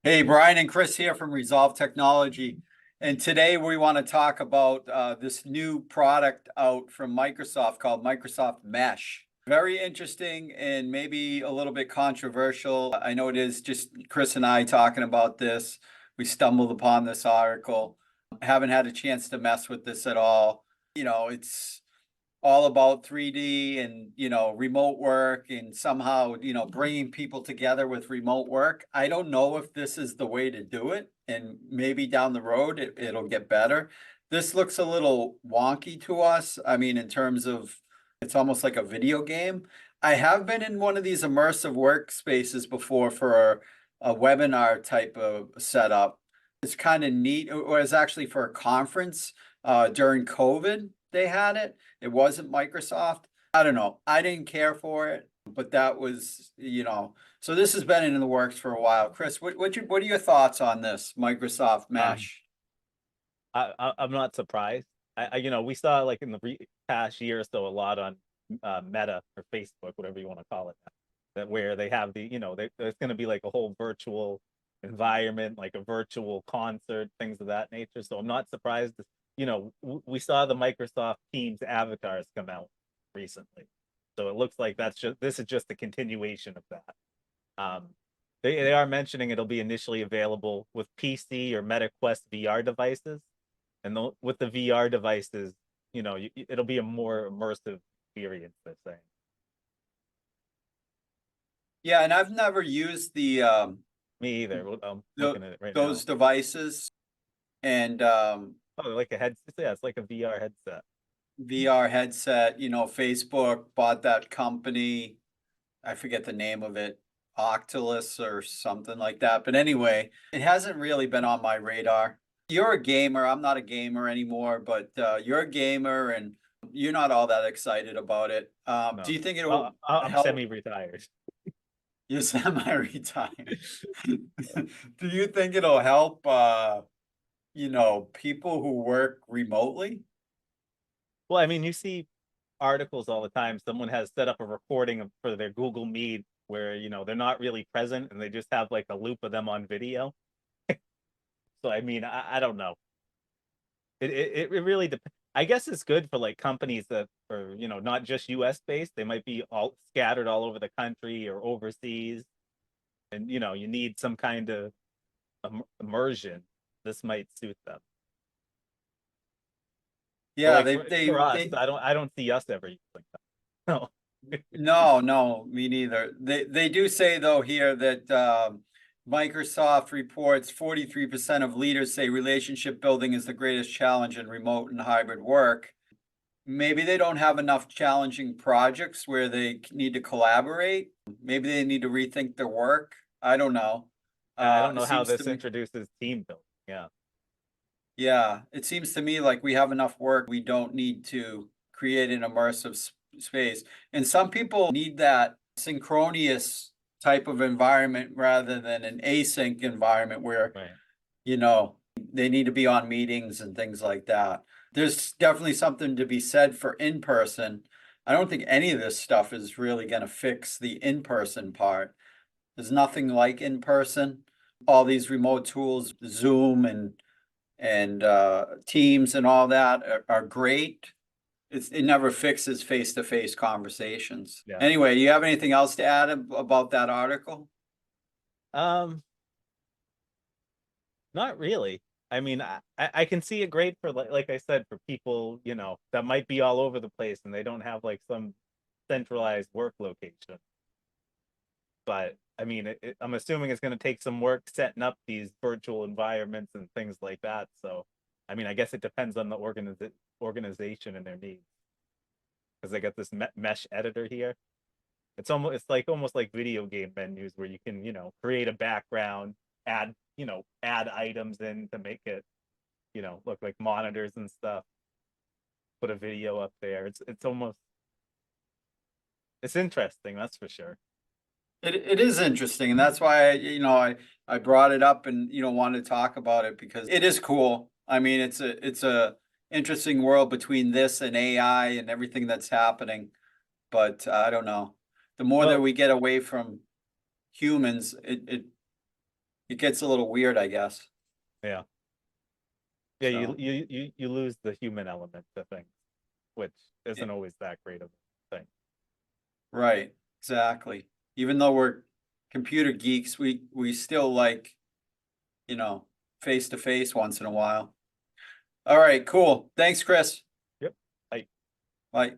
Hey, Brian and Chris here from Resolve Technology. And today we want to talk about this new product out from Microsoft called Microsoft Mesh. Very interesting and maybe a little bit controversial. I know it is just Chris and I talking about this. We stumbled upon this article. Haven't had a chance to mess with this at all. It's all about 3D and, remote work and somehow, bringing people together with remote work. I don't know if this is the way to do it, and maybe down the road it'll get better. This looks a little wonky to us. I mean, in terms of it's almost like a video game. I have been in one of these immersive workspaces before for a webinar type of setup. It's kind of neat. It was actually for a conference during COVID. They had it. It wasn't Microsoft. I don't know. I didn't care for it, but that was, so this has been in the works for a while. Chris, what are your thoughts on this Microsoft Um, Mesh? I'm not surprised. We saw like in the past year or so a lot on Meta or Facebook, whatever you want to call it, that where they have there's going to be like a whole virtual environment, like a virtual concert, things of that nature. So I'm not surprised. We saw the Microsoft Teams avatars come out recently, so it looks like this is just a continuation of that. Um, they are mentioning it'll be initially available with PC or Meta Quest VR devices, and with the VR devices, it'll be a more immersive experience. They're saying. Yeah, and I've never used Me either. I'm the looking at it right those now. devices and Oh, like a headset. Yeah, it's like a VR headset. VR headset. Facebook bought that company. I forget the name of it, Octolus or something like that. But anyway, it hasn't really been on my radar. You're a gamer. I'm not a gamer anymore, but you're a gamer and you're not all that excited about it. Do No, you think it'll I'm help? semi-retired. You're semi-retired. Do you think it'll help, people who work remotely? Well, I mean, you see articles all the time. Someone has set up a recording for their Google Meet where they're not really present and they just have like a loop of them on video. So I mean, I don't know. It really depends. I guess it's good for like companies that are not just U.S. based. They might be all scattered all over the country or overseas, and you need some kind of immersion. This might suit them. But Yeah, like they for they us, they I don't see us ever using that. No. No, no, me neither. They do say though here that Microsoft reports 43% of leaders say relationship building is the greatest challenge in remote and hybrid work. Maybe they don't have enough challenging projects where they need to collaborate. Maybe they need to rethink their work. I don't know. I don't It know how seems to this me, introduces team building. Yeah. yeah, it seems to me like we have enough work. We don't need to create an immersive space. And some people need that synchronous type of environment rather than an async environment where, Right. you know, they need to be on meetings and things like that. There's definitely something to be said for in person. I don't think any of this stuff is really going to fix the in person part. There's nothing like in person. All these remote tools, Zoom and Teams and all that are great. It never fixes face-to-face conversations. Yeah. Anyway, you have anything else to add about that article? Um, Not really. I mean, I can see it great for like I said, for people, that might be all over the place and they don't have like some centralized work location. But I mean, I'm assuming it's going to take some work setting up these virtual environments and things like that. So, I mean, I guess it depends on the organization and their needs. Because they got this mesh editor here. It's almost like video game menus where you can, create a background, add items in to make it, look like monitors and stuff. Put a video up there. It's interesting, that's for sure. It is interesting, and that's why I brought it up and wanted to talk about it because it is cool. I mean, it's a interesting world between this and AI and everything that's happening. But I don't know. The more that Well, we get away from humans, it gets a little weird, I guess. Yeah. Yeah, So, you lose the human element to things, which isn't always that great of a thing. right, exactly. Even though we're computer geeks, we still like, you know, face to face once in a while. All right, cool. Thanks, Chris. Yep. I Bye.